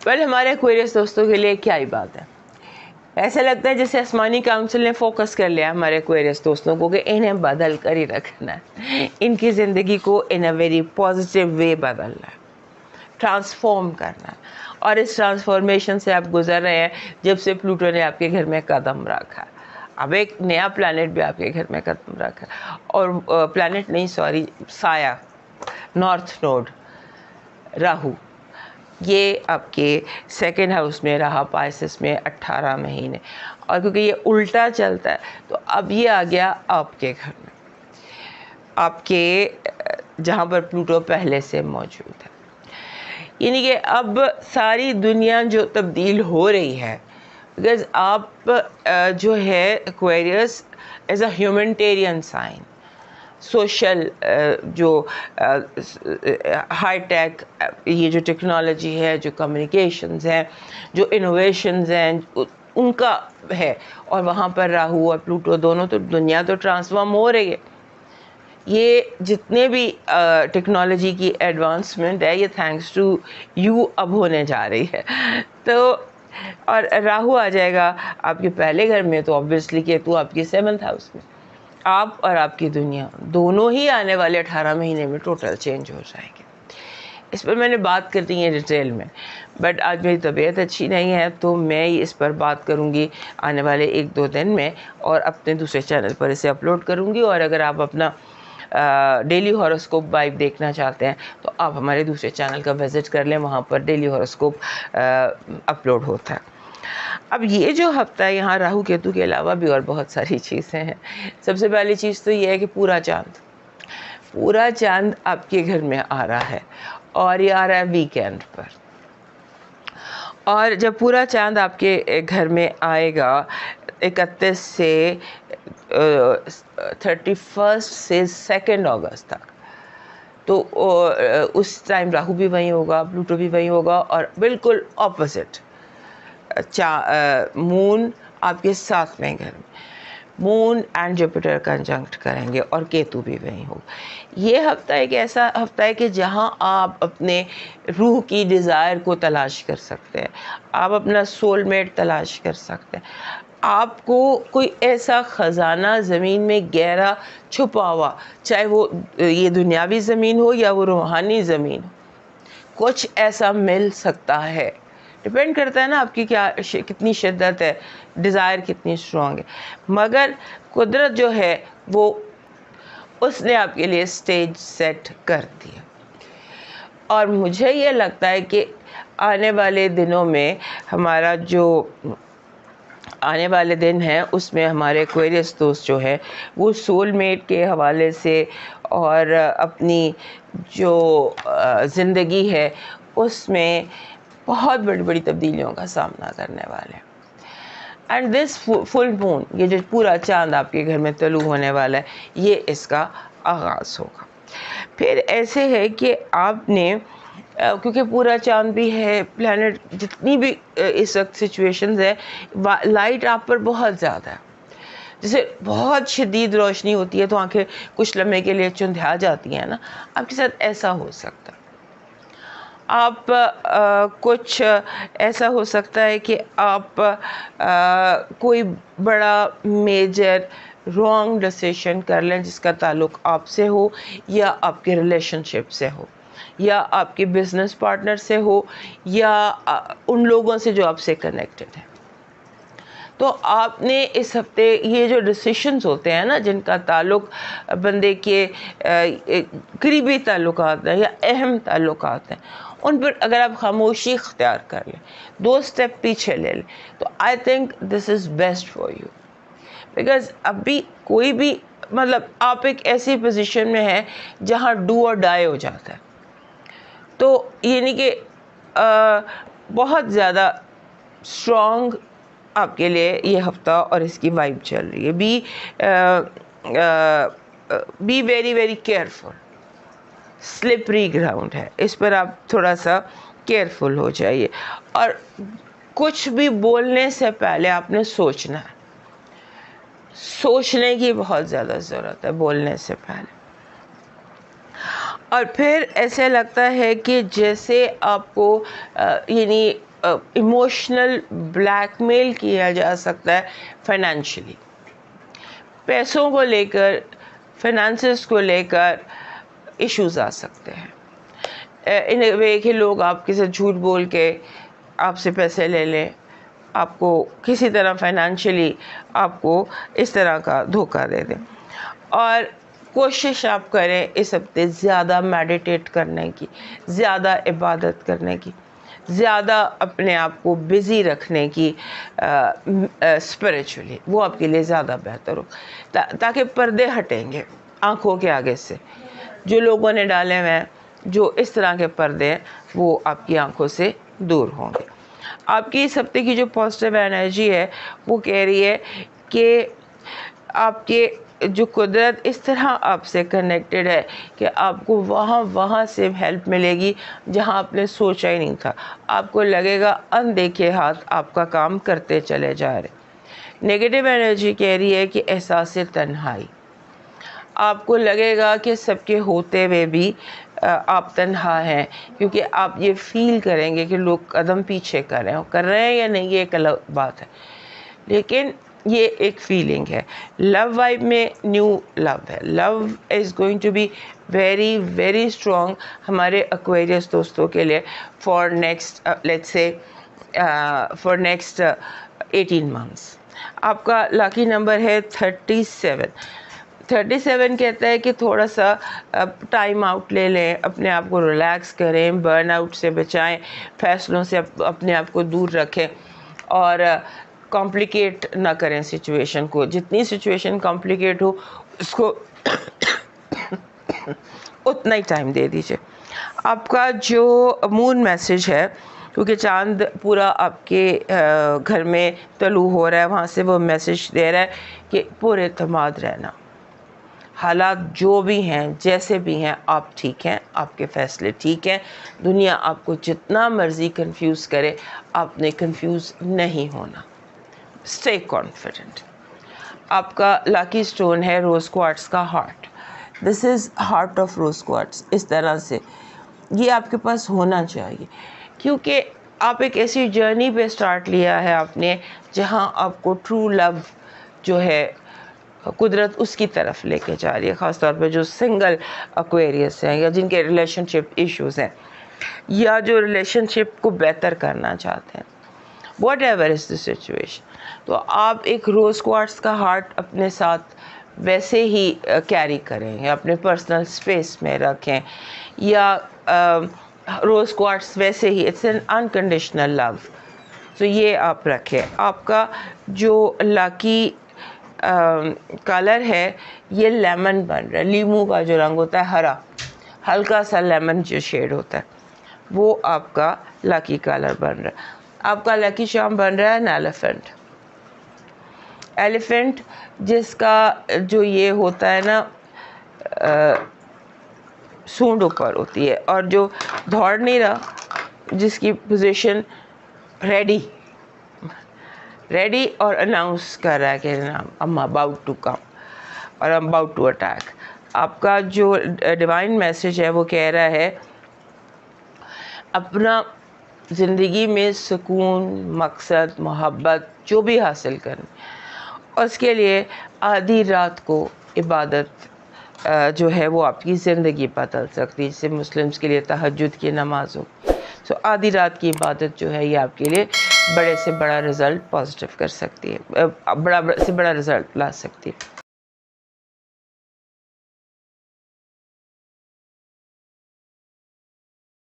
Well ہمارے ایکویرس دوستوں کے لیے کیا ہی بات ہے. ایسا لگتا ہے جیسے آسمانی کاؤنسل نے فوکس کر لیا ہمارے ایکویرس دوستوں کو کہ انہیں بدل کر ہی رکھنا ہے, ان کی زندگی کو ان اے ویری پازیٹیو وے بدلنا ہے, ٹرانسفارم کرنا ہے. اور اس ٹرانسفارمیشن سے آپ گزر رہے ہیں جب سے پلوٹو نے آپ کے گھر میں قدم رکھا. اب ایک نیا پلانٹ بھی آپ کے گھر میں قدم رکھا, اور پلانٹ نہیں سوری سایہ, نارتھ نوڈ راہو, یہ آپ کے سیکنڈ ہاؤس میں رہا, پائسس میں 18 مہینے, اور کیونکہ یہ الٹا چلتا ہے تو اب یہ آ گیا آپ کے گھر میں, آپ کے جہاں پر پلوٹو پہلے سے موجود ہے. یعنی کہ اب ساری دنیا جو تبدیل ہو رہی ہے, بیکاز آپ جو ہے Aquarius as a humanitarian sign, social جو ہائی ٹیک یہ جو ٹیکنالوجی ہے, جو کمیونیکیشنز ہیں, جو انوویشنز ہیں, ان کا ہے. اور وہاں پر راہو اور پلوٹو دونوں تو دنیا تو ٹرانسفارم ہو رہی ہے. یہ جتنے بھی ٹیکنالوجی کی ایڈوانسمنٹ ہے یہ تھینکس ٹو یو اب ہونے جا رہی ہے. تو اور راہو آ جائے گا آپ کے پہلے گھر میں, تو آبویسلی کیتو آپ کے 7th ہاؤس میں. آپ اور آپ کی دنیا دونوں ہی آنے والے 18 مہینے میں ٹوٹل چینج ہو جائے گی. اس پر میں نے بات کر دی ہے ڈیٹیل میں, بٹ آج میری طبیعت اچھی نہیں ہے تو میں اس پر بات کروں گی آنے والے 1-2 دن میں, اور اپنے دوسرے چینل پر اسے اپلوڈ کروں گی. اور اگر آپ اپنا ڈیلی ہاروسکوپ وائب دیکھنا چاہتے ہیں تو آپ ہمارے دوسرے چینل کا وزٹ کر لیں, وہاں پر ڈیلی ہاروسکوپ اپلوڈ ہوتا ہے. اب یہ جو ہفتہ ہے یہاں راہو کیتو کے علاوہ بھی اور بہت ساری چیزیں ہیں. سب سے پہلی چیز تو یہ ہے کہ پورا چاند آپ کے گھر میں آ رہا ہے, اور یہ آ رہا ہے ویکینڈ پر. اور جب پورا چاند آپ کے گھر میں آئے گا 31 سے 31 سے 2 اگست تک, تو اس ٹائم راہو بھی وہیں ہوگا, پلوٹو بھی وہیں ہوگا, اور بالکل اپوزٹ مون آپ کے 7ویں گھر میں, مون اینڈ جوپیٹر کنجنکٹ کریں گے, اور کیتو بھی وہیں ہوگا. یہ ہفتہ ایک ایسا ہفتہ ہے کہ جہاں آپ اپنے روح کی ڈیزائر کو تلاش کر سکتے ہیں, آپ اپنا سول میٹ تلاش کر سکتے ہیں. آپ کو کوئی ایسا خزانہ زمین میں گہرا چھپا ہوا, چاہے وہ یہ دنیاوی زمین ہو یا وہ روحانی زمین ہو, کچھ ایسا مل سکتا ہے. ڈپینڈ کرتا ہے نا آپ کی کیا کتنی شدت ہے, ڈیزائر کتنی اسٹرانگ ہے. مگر قدرت جو ہے وہ اس نے آپ کے لیے اسٹیج سیٹ کر دیا. اور مجھے یہ لگتا ہے کہ آنے والے دنوں میں ہمارا جو آنے والے دن ہیں اس میں ہمارے ایکویریس دوست جو ہے وہ سول میٹ کے حوالے سے اور اپنی جو زندگی ہے اس میں بہت بڑی بڑی تبدیلیوں کا سامنا کرنے والے ہیں. اینڈ دس فل مون, یہ جو پورا چاند آپ کے گھر میں طلوع ہونے والا ہے, یہ اس کا آغاز ہوگا. پھر ایسے ہے کہ آپ نے کیونکہ پورا چاند بھی ہے, پلانٹ جتنی بھی اس وقت سچویشنز ہے, لائٹ آپ پر بہت زیادہ ہے. جیسے بہت شدید روشنی ہوتی ہے تو آنکھیں کچھ لمحے کے لیے چندھا جاتی ہیں نا, آپ کے ساتھ ایسا ہو سکتا ہے. آپ کچھ ایسا ہو سکتا ہے کہ آپ کوئی بڑا میجر رانگ ڈیسیشن کر لیں جس کا تعلق آپ سے ہو, یا آپ کے ریلیشن شپ سے ہو, یا آپ کے بزنس پارٹنر سے ہو, یا ان لوگوں سے جو آپ سے کنیکٹڈ ہیں. تو آپ نے اس ہفتے یہ جو ڈیسیشنز ہوتے ہیں نا جن کا تعلق بندے کے قریبی تعلقات ہیں یا اہم تعلقات ہیں, ان پر اگر آپ خاموشی اختیار کر لیں, 2 اسٹیپ پیچھے لے لیں, تو I think this is best for you. Because ابھی کوئی بھی مطلب آپ ایک ایسی پوزیشن میں ہیں جہاں ڈو اور ڈائی ہو جاتا ہے. تو یعنی کہ بہت زیادہ اسٹرانگ آپ کے لیے یہ ہفتہ اور اس کی وائب چل رہی ہے. Be very very careful, slippery ground ہے, اس پر آپ تھوڑا سا کیئرفل ہو جائیے. اور کچھ بھی بولنے سے پہلے آپ نے سوچنا ہے, سوچنے کی بہت زیادہ ضرورت ہے بولنے سے پہلے. اور پھر ایسے لگتا ہے کہ جیسے آپ کو یعنی ایموشنل بلیک میل کیا جا سکتا ہے فائنینشلی، پیسوں کو لے کر، فائنانسز کو لے کر ایشوز آ سکتے ہیں. ان اے وے کہ لوگ آپ کے ساتھ جھوٹ بول کے آپ سے پیسے لے لیں، آپ کو کسی طرح فائنینشلی آپ کو اس طرح کا دھوکہ دے دیں. اور کوشش آپ کریں اس ہفتے زیادہ میڈیٹیٹ کرنے کی، زیادہ عبادت کرنے کی، زیادہ اپنے آپ کو بزی رکھنے کی اسپریچولی، وہ آپ کے لیے زیادہ بہتر ہو، تاکہ پردے ہٹیں گے آنکھوں کے آگے سے. جو لوگوں نے ڈالے ہوئے ہیں، جو اس طرح کے پردے ہیں، وہ آپ کی آنکھوں سے دور ہوں گے. آپ کی اس ہفتے کی جو پازیٹیو انرجی ہے وہ کہہ رہی ہے کہ آپ کے جو قدرت اس طرح آپ سے کنیکٹڈ ہے کہ آپ کو وہاں سے ہیلپ ملے گی جہاں آپ نے سوچا ہی نہیں تھا. آپ کو لگے گا اندیکھے ہاتھ آپ کا کام کرتے چلے جا رہے. نیگیٹو انرجی کہہ رہی ہے کہ احساس تنہائی، آپ کو لگے گا کہ سب کے ہوتے ہوئے بھی آپ تنہا ہیں، کیونکہ آپ یہ فیل کریں گے کہ لوگ قدم پیچھے کر رہے ہیں یا نہیں، یہ ایک الگ بات ہے، لیکن یہ ایک فیلنگ ہے. لو وائب میں نیو لو ہے. Love is going to be very very strong ہمارے ایکویرئس دوستوں کے لیے for next let's say for next 18 months. آپ کا لاکی نمبر ہے 37. 37 کہتا ہے کہ تھوڑا سا ٹائم آؤٹ لے لیں، اپنے آپ کو ریلیکس کریں، برن آؤٹ سے بچائیں، فیصلوں سے اپنے آپ کو دور رکھیں اور کمپلیکیٹ نہ کریں سچویشن کو. جتنی سچویشن کمپلیکیٹ ہو اس کو اتنا ہی ٹائم دے دیجیے. آپ کا جو مون میسج ہے، کیونکہ چاند پورا آپ کے گھر میں طلوع ہو رہا ہے، وہاں سے وہ میسج دے رہا ہے کہ پر اعتماد رہنا. حالات جو بھی ہیں، جیسے بھی ہیں، آپ ٹھیک ہیں، آپ کے فیصلے ٹھیک ہیں. دنیا آپ کو جتنا مرضی کنفیوز کرے، آپ نے کنفیوز نہیں ہونا. Stay confident. آپ کا لاکی اسٹون ہے روز کوارٹز کا heart. This is heart of rose quartz. اس طرح سے یہ آپ کے پاس ہونا چاہیے، کیونکہ آپ ایک ایسی جرنی پہ اسٹارٹ لیا ہے آپ نے جہاں آپ کو ٹرو لو جو ہے قدرت اس کی طرف لے کے جا رہی ہے. خاص طور پہ جو سنگل ایکویریس ہیں یا جن کے ریلیشن شپ ایشوز ہیں یا جو ریلیشن شپ کو بہتر کرنا چاہتے ہیں، what ever is the situation. تو آپ ایک روز کوارٹز کا ہارٹ اپنے ساتھ ویسے ہی کیری کریں یا اپنے پرسنل اسپیس میں رکھیں، یا روز کوارٹز ویسے ہی اٹس این انکنڈیشنل لو. تو یہ آپ رکھیں. آپ کا جو لاکی کلر ہے یہ لیمن بن رہا ہے. لیمو کا جو رنگ ہوتا ہے ہرا، ہلکا سا لیمن جو شیڈ ہوتا ہے، وہ آپ کا لاکی کلر بن رہا ہے. آپ کا لاکی چارم بن رہا ہے این ایلیفینٹ. ایلیفینٹ جس کا جو یہ ہوتا ہے نا سونڈ اوپر ہوتی ہے اور جو دوڑ نہیں رہا، جس کی پوزیشن ریڈی اور اناؤنس کر رہا ہے کہ I'm about to come اور I'm about to attack. آپ کا جو ڈیوائن میسج ہے وہ کہہ رہا ہے اپنا زندگی میں سکون، مقصد، محبت جو بھی حاصل کریں، اور اس کے لیے آدھی رات کو عبادت جو ہے وہ آپ کی زندگی بدل سکتی ہے. جسے مسلمس کے لیے تہجد کی نماز ہو، سو آدھی رات کی عبادت جو ہے یہ آپ کے لیے بڑے سے بڑا رزلٹ پازیٹیو کر سکتی ہے، بڑا سے بڑا رزلٹ لا سکتی ہے.